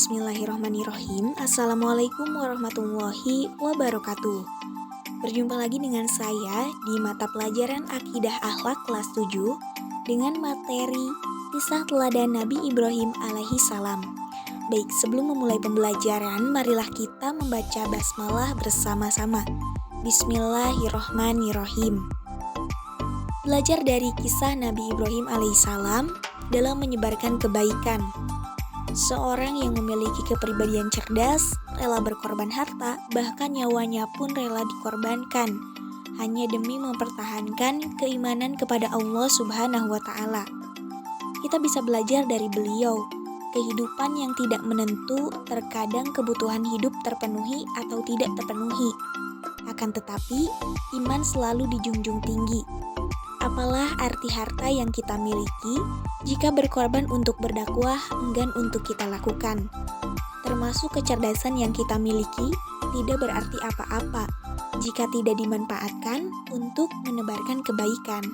Bismillahirrahmanirrahim. Assalamualaikum warahmatullahi wabarakatuh. Berjumpa lagi dengan saya di mata pelajaran Akidah Akhlak kelas 7 dengan materi Kisah Teladan Nabi Ibrahim alaihi salam. Baik, sebelum memulai pembelajaran, marilah kita membaca basmalah bersama-sama. Bismillahirrahmanirrahim. Belajar dari kisah Nabi Ibrahim alaihissalam dalam menyebarkan kebaikan. Seorang yang memiliki kepribadian cerdas, rela berkorban harta, bahkan nyawanya pun rela dikorbankan, hanya demi mempertahankan keimanan kepada Allah Subhanahu wa Ta'ala. Kita bisa belajar dari beliau. Kehidupan yang tidak menentu, terkadang kebutuhan hidup terpenuhi atau tidak terpenuhi. Akan tetapi, iman selalu dijunjung tinggi. Apalah arti harta yang kita miliki jika berkorban untuk berdakwah enggan untuk kita lakukan. Termasuk kecerdasan yang kita miliki tidak berarti apa-apa jika tidak dimanfaatkan untuk menebarkan kebaikan.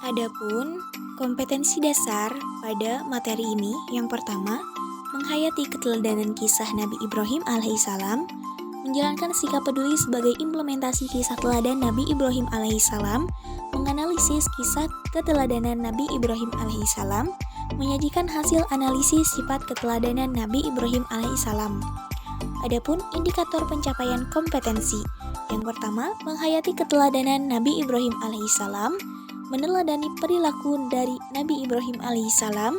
Adapun kompetensi dasar pada materi ini, yang pertama, menghayati keteladanan kisah Nabi Ibrahim alaihissalam, menjalankan sikap peduli sebagai implementasi kisah teladan Nabi Ibrahim alaihissalam, menganalisis kisah keteladanan Nabi Ibrahim alaihissalam, menyajikan hasil analisis sifat keteladanan Nabi Ibrahim alaihissalam. Adapun indikator pencapaian kompetensi, yang pertama, menghayati keteladanan Nabi Ibrahim alaihissalam, meneladani perilaku dari Nabi Ibrahim alaihissalam,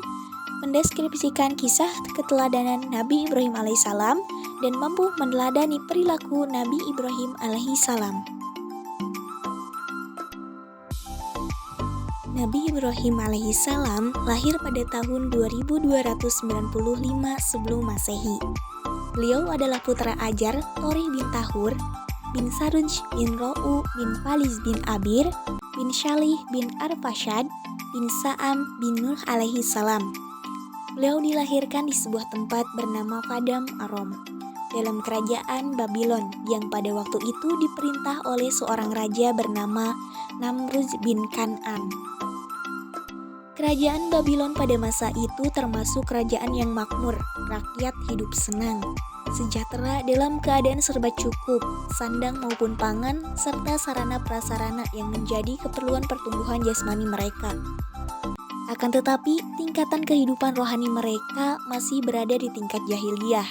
mendeskripsikan kisah keteladanan Nabi Ibrahim alaihissalam, dan mampu meneladani perilaku Nabi Ibrahim alaihissalam. Nabi Ibrahim alaihissalam lahir pada tahun 2295 sebelum Masehi. Beliau adalah putra ajar Thorih bin Tahur, bin Saruj bin Ro'u bin Faliz bin Abir, bin Shalih bin Arfashad, bin Sa'am bin Nuh alaihissalam. Beliau dilahirkan di sebuah tempat bernama Padam Aram, dalam kerajaan Babylon yang pada waktu itu diperintah oleh seorang raja bernama Namrud bin Kan'an. Kerajaan Babylon pada masa itu termasuk kerajaan yang makmur, rakyat hidup senang, sejahtera dalam keadaan serba cukup, sandang maupun pangan, serta sarana prasarana yang menjadi keperluan pertumbuhan jasmani mereka. Akan tetapi, tingkatan kehidupan rohani mereka masih berada di tingkat jahiliyah.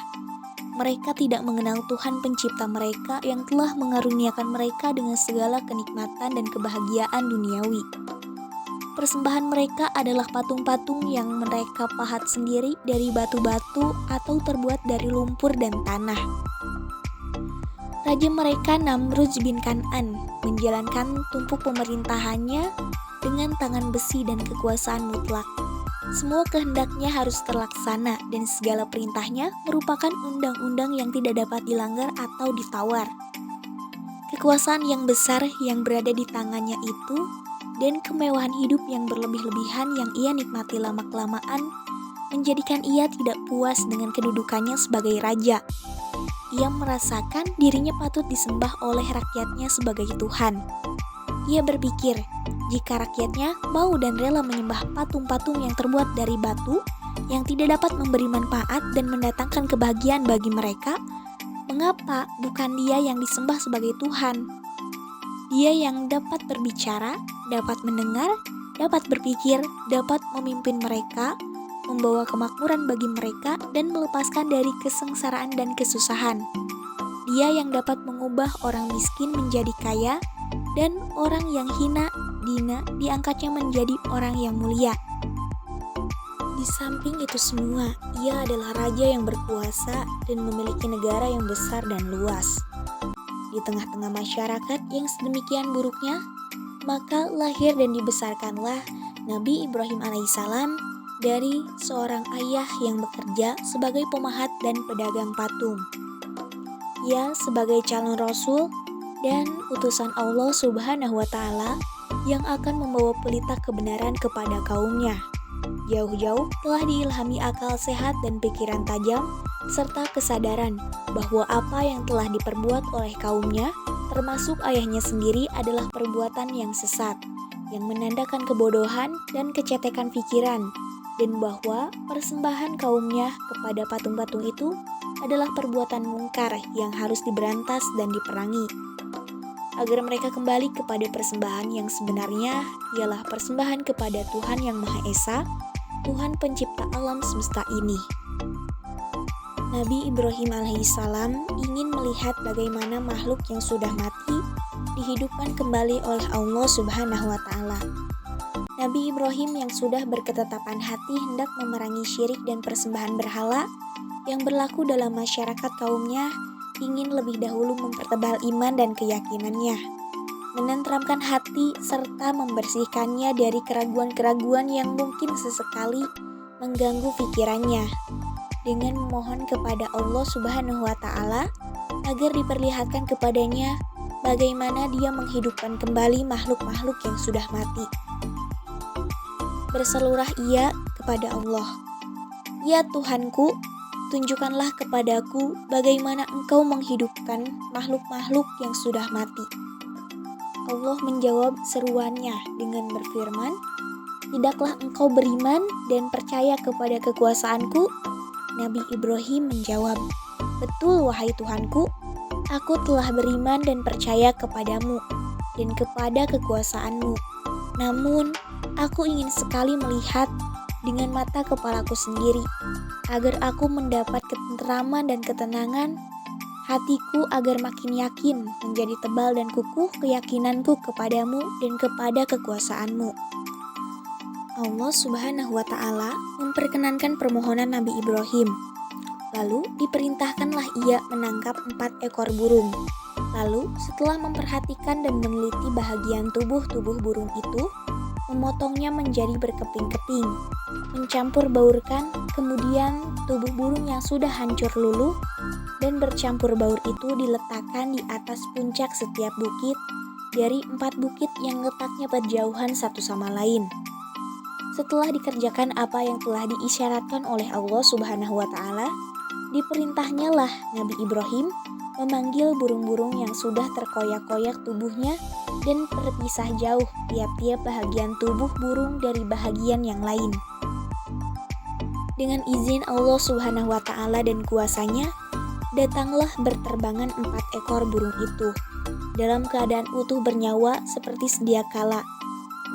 Mereka tidak mengenal Tuhan pencipta mereka yang telah mengaruniakan mereka dengan segala kenikmatan dan kebahagiaan duniawi. Persembahan mereka adalah patung-patung yang mereka pahat sendiri dari batu-batu atau terbuat dari lumpur dan tanah. Raja mereka Namrud bin Kan'an menjalankan tumpuk pemerintahannya dengan tangan besi dan kekuasaan mutlak. Semua kehendaknya harus terlaksana dan segala perintahnya merupakan undang-undang yang tidak dapat dilanggar atau ditawar. Kekuasaan yang besar yang berada di tangannya itu dan kemewahan hidup yang berlebih-lebihan yang ia nikmati lama-kelamaan menjadikan ia tidak puas dengan kedudukannya sebagai raja. Ia merasakan dirinya patut disembah oleh rakyatnya sebagai Tuhan. Ia berpikir, jika rakyatnya mau dan rela menyembah patung-patung yang terbuat dari batu yang tidak dapat memberi manfaat dan mendatangkan kebahagiaan bagi mereka, mengapa bukan dia yang disembah sebagai Tuhan? Dia yang dapat berbicara, dapat mendengar, dapat berpikir, dapat memimpin mereka, membawa kemakmuran bagi mereka, dan melepaskan dari kesengsaraan dan kesusahan. Dia yang dapat mengubah orang miskin menjadi kaya, dan orang yang hina diangkatnya menjadi orang yang mulia. Di samping itu semua, ia adalah raja yang berkuasa dan memiliki negara yang besar dan luas. Di tengah-tengah masyarakat yang sedemikian buruknya, maka lahir dan dibesarkanlah Nabi Ibrahim alaihissalam dari seorang ayah yang bekerja sebagai pemahat dan pedagang patung. Ia sebagai calon rasul dan utusan Allah Subhanahu wa Ta'ala yang akan membawa pelita kebenaran kepada kaumnya. Jauh-jauh telah diilhami akal sehat dan pikiran tajam, serta kesadaran bahwa apa yang telah diperbuat oleh kaumnya, termasuk ayahnya sendiri, adalah perbuatan yang sesat, yang menandakan kebodohan dan kecetekan pikiran, dan bahwa persembahan kaumnya kepada patung-patung itu adalah perbuatan mungkar yang harus diberantas dan diperangi, agar mereka kembali kepada persembahan yang sebenarnya, ialah persembahan kepada Tuhan Yang Maha Esa, Tuhan pencipta alam semesta ini. Nabi Ibrahim alaihissalam ingin melihat bagaimana makhluk yang sudah mati dihidupkan kembali oleh Allah Subhanahu wa Ta'ala. Nabi Ibrahim yang sudah berketetapan hati hendak memerangi syirik dan persembahan berhala yang berlaku dalam masyarakat kaumnya, ingin lebih dahulu mempertebal iman dan keyakinannya, menenteramkan hati serta membersihkannya dari keraguan-keraguan yang mungkin sesekali mengganggu pikirannya, dengan memohon kepada Allah Subhanahu wa Ta'ala agar diperlihatkan kepadanya bagaimana Dia menghidupkan kembali makhluk-makhluk yang sudah mati. Berselurah ia kepada Allah, "Ya Tuhanku, tunjukkanlah kepadaku bagaimana Engkau menghidupkan makhluk-makhluk yang sudah mati." Allah menjawab seruannya dengan berfirman, "Tidaklah engkau beriman dan percaya kepada kekuasaanku?" Nabi Ibrahim menjawab, "Betul wahai Tuhanku, aku telah beriman dan percaya kepadamu dan kepada kekuasaanmu. Namun, aku ingin sekali melihat dengan mata kepalaku sendiri, agar aku mendapat ketenteraman dan ketenangan hatiku, agar makin yakin menjadi tebal dan kukuh keyakinanku kepadamu dan kepada kekuasaanmu." Allah Subhanahu wa Ta'ala memperkenankan permohonan Nabi Ibrahim. Lalu diperintahkanlah ia menangkap 4 ekor burung. Lalu setelah memperhatikan dan meneliti bahagian tubuh burung itu, memotongnya menjadi berkeping-keping, mencampur baurkan, kemudian tubuh burung yang sudah hancur luluh dan bercampur baur itu diletakkan di atas puncak setiap bukit dari 4 bukit yang letaknya berjauhan satu sama lain. Setelah dikerjakan apa yang telah diisyaratkan oleh Allah Subhanahu wa Ta'ala, diperintahnya lah Nabi Ibrahim memanggil burung-burung yang sudah terkoyak-koyak tubuhnya dan terpisah jauh tiap-tiap bahagian tubuh burung dari bahagian yang lain. Dengan izin Allah Subhanahu wa Ta'ala dan kuasanya, datanglah berterbangan 4 ekor burung itu dalam keadaan utuh bernyawa seperti sedia kala.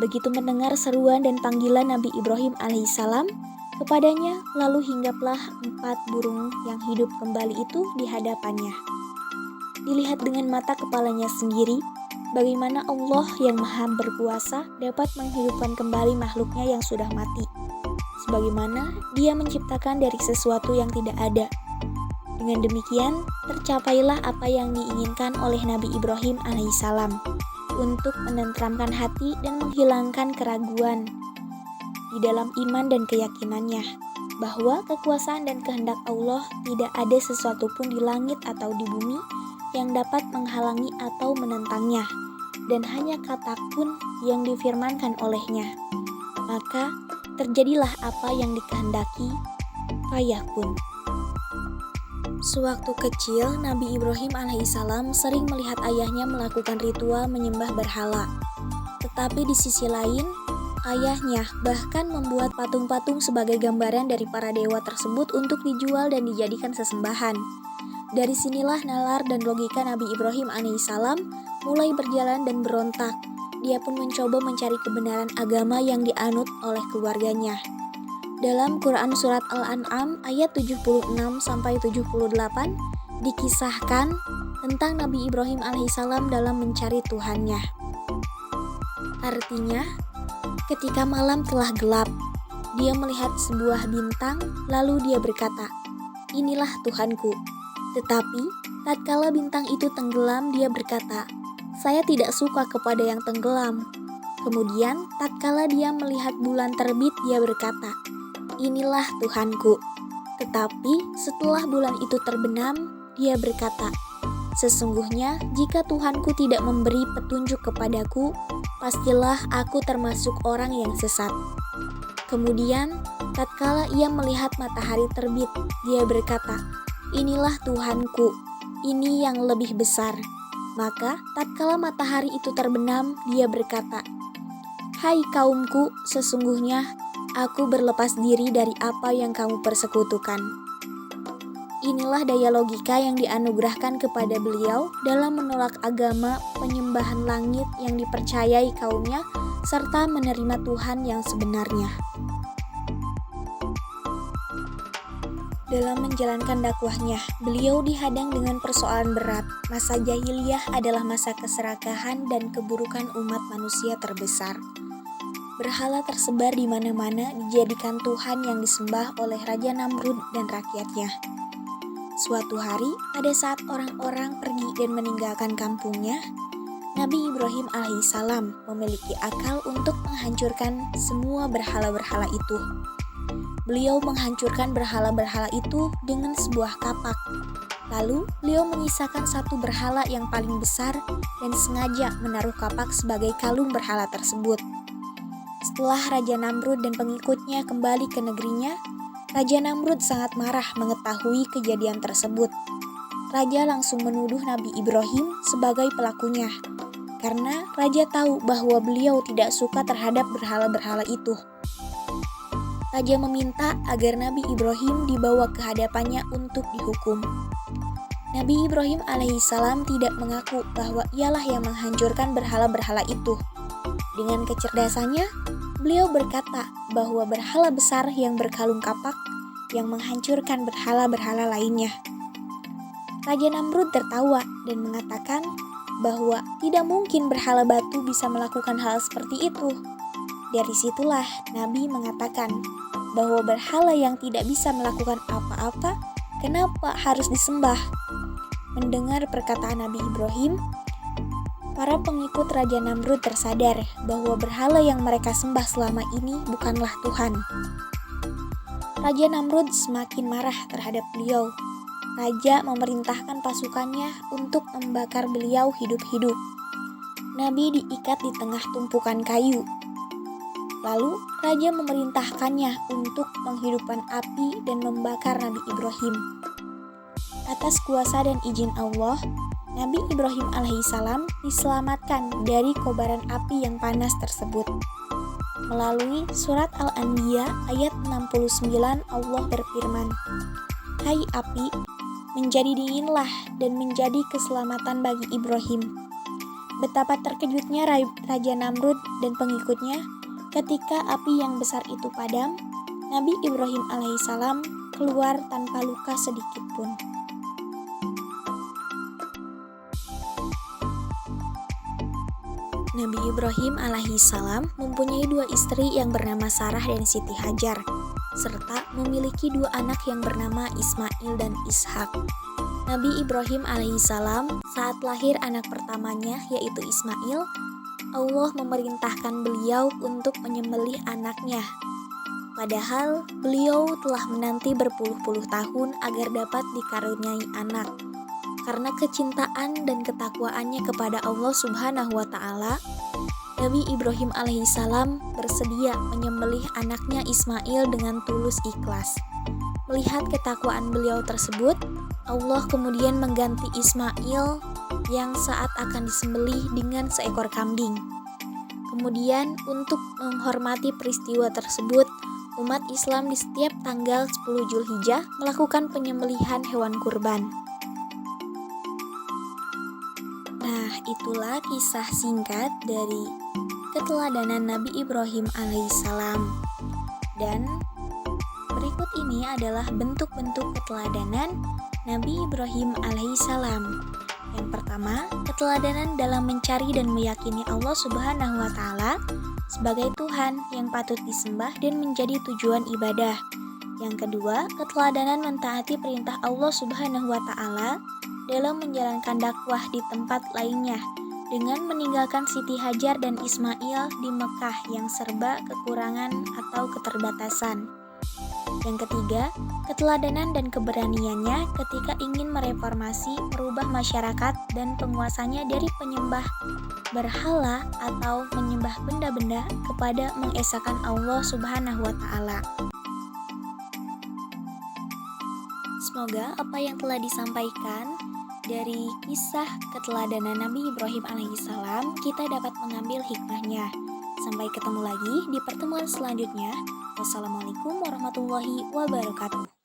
Begitu mendengar seruan dan panggilan Nabi Ibrahim alaihissalam kepadanya, lalu hinggaplah 4 burung yang hidup kembali itu di hadapannya. Dilihat dengan mata kepalanya sendiri, bagaimana Allah yang maha berkuasa dapat menghidupkan kembali makhluknya yang sudah mati, sebagaimana Dia menciptakan dari sesuatu yang tidak ada. Dengan demikian, tercapailah apa yang diinginkan oleh Nabi Ibrahim alaihissalam, untuk menenteramkan hati dan menghilangkan keraguan di dalam iman dan keyakinannya, bahwa kekuasaan dan kehendak Allah tidak ada sesuatu pun di langit atau di bumi yang dapat menghalangi atau menentangnya, dan hanya kata kun yang difirmankan olehnya. Maka terjadilah apa yang dikehendaki, fayakun. Sewaktu kecil, Nabi Ibrahim alaihissalam sering melihat ayahnya melakukan ritual menyembah berhala. Tetapi di sisi lain, ayahnya bahkan membuat patung-patung sebagai gambaran dari para dewa tersebut untuk dijual dan dijadikan sesembahan. Dari sinilah nalar dan logika Nabi Ibrahim alaihissalam mulai berjalan dan berontak. Dia pun mencoba mencari kebenaran agama yang dianut oleh keluarganya. Dalam Quran Surat Al-An'am ayat 76-78 dikisahkan tentang Nabi Ibrahim alaihissalam dalam mencari Tuhannya. Artinya, ketika malam telah gelap, dia melihat sebuah bintang, lalu dia berkata, "Inilah Tuhanku." Tetapi, tatkala bintang itu tenggelam, dia berkata, "Saya tidak suka kepada yang tenggelam." Kemudian, tatkala dia melihat bulan terbit, dia berkata, "Inilah Tuhanku." Tetapi setelah bulan itu terbenam, dia berkata, "Sesungguhnya jika Tuhanku tidak memberi petunjuk kepadaku, pastilah aku termasuk orang yang sesat." Kemudian, tatkala ia melihat matahari terbit, dia berkata, "Inilah Tuhanku, ini yang lebih besar." Maka tatkala matahari itu terbenam, dia berkata, "Hai kaumku, sesungguhnya Aku berlepas diri dari apa yang kamu persekutukan. Inilah daya logika yang dianugerahkan kepada beliau dalam menolak agama penyembahan langit yang dipercayai kaumnya serta menerima Tuhan yang sebenarnya. Dalam menjalankan dakwahnya, beliau dihadang dengan persoalan berat. Masa jahiliyah adalah masa keserakahan dan keburukan umat manusia terbesar. Berhala tersebar di mana-mana dijadikan Tuhan yang disembah oleh Raja Namrud dan rakyatnya. Suatu hari, pada saat orang-orang pergi dan meninggalkan kampungnya, Nabi Ibrahim alaihissalam memiliki akal untuk menghancurkan semua berhala-berhala itu. Beliau menghancurkan berhala-berhala itu dengan sebuah kapak. Lalu, beliau menyisakan satu berhala yang paling besar dan sengaja menaruh kapak sebagai kalung berhala tersebut. Setelah Raja Namrud dan pengikutnya kembali ke negerinya, Raja Namrud sangat marah mengetahui kejadian tersebut. Raja langsung menuduh Nabi Ibrahim sebagai pelakunya, karena Raja tahu bahwa beliau tidak suka terhadap berhala-berhala itu. Raja meminta agar Nabi Ibrahim dibawa ke hadapannya untuk dihukum. Nabi Ibrahim alaihissalam tidak mengaku bahwa ialah yang menghancurkan berhala-berhala itu. Dengan kecerdasannya, beliau berkata bahwa berhala besar yang berkalung kapak yang menghancurkan berhala-berhala lainnya. Raja Namrud tertawa dan mengatakan bahwa tidak mungkin berhala batu bisa melakukan hal seperti itu. Dari situlah Nabi mengatakan bahwa berhala yang tidak bisa melakukan apa-apa, kenapa harus disembah? Mendengar perkataan Nabi Ibrahim, para pengikut Raja Namrud tersadar bahwa berhala yang mereka sembah selama ini bukanlah Tuhan. Raja Namrud semakin marah terhadap beliau. Raja memerintahkan pasukannya untuk membakar beliau hidup-hidup. Nabi diikat di tengah tumpukan kayu. Lalu, Raja memerintahkannya untuk menghidupkan api dan membakar Nabi Ibrahim. Atas kuasa dan izin Allah, Nabi Ibrahim alaihissalam diselamatkan dari kobaran api yang panas tersebut. Melalui surat Al-Anbiya ayat 69 Allah berfirman, "Hai api, menjadi dinginlah dan menjadi keselamatan bagi Ibrahim." Betapa terkejutnya Raja Namrud dan pengikutnya ketika api yang besar itu padam. Nabi Ibrahim alaihissalam keluar tanpa luka sedikit pun. Nabi Ibrahim alaihissalam mempunyai dua istri yang bernama Sarah dan Siti Hajar, serta memiliki dua anak yang bernama Ismail dan Ishak. Nabi Ibrahim alaihissalam saat lahir anak pertamanya yaitu Ismail, Allah memerintahkan beliau untuk menyembelih anaknya. Padahal beliau telah menanti berpuluh-puluh tahun agar dapat dikaruniai anak. Karena kecintaan dan ketakwaannya kepada Allah Subhanahu wa Ta'ala, Nabi Ibrahim alaihissalam bersedia menyembelih anaknya Ismail dengan tulus ikhlas. Melihat ketakwaan beliau tersebut, Allah kemudian mengganti Ismail yang saat akan disembelih dengan seekor kambing. Kemudian untuk menghormati peristiwa tersebut, umat Islam di setiap tanggal 10 Zulhijjah melakukan penyembelihan hewan kurban. Nah, itulah kisah singkat dari keteladanan Nabi Ibrahim alaihissalam. Dan berikut ini adalah bentuk-bentuk keteladanan Nabi Ibrahim alaihissalam. Yang pertama, keteladanan dalam mencari dan meyakini Allah Subhanahu wa Ta'ala sebagai Tuhan yang patut disembah dan menjadi tujuan ibadah. Yang kedua, keteladanan mentaati perintah Allah Subhanahu wa Ta'ala dalam menjalankan dakwah di tempat lainnya dengan meninggalkan Siti Hajar dan Ismail di Mekah yang serba kekurangan atau keterbatasan. Yang ketiga, keteladanan dan keberaniannya ketika ingin mereformasi, merubah masyarakat dan penguasanya dari penyembah berhala atau menyembah benda-benda kepada mengesahkan Allah Subhanahu wa Ta'ala. Semoga apa yang telah disampaikan dari kisah keteladanan Nabi Ibrahim alaihissalam kita dapat mengambil hikmahnya. Sampai ketemu lagi di pertemuan selanjutnya. Wassalamualaikum warahmatullahi wabarakatuh.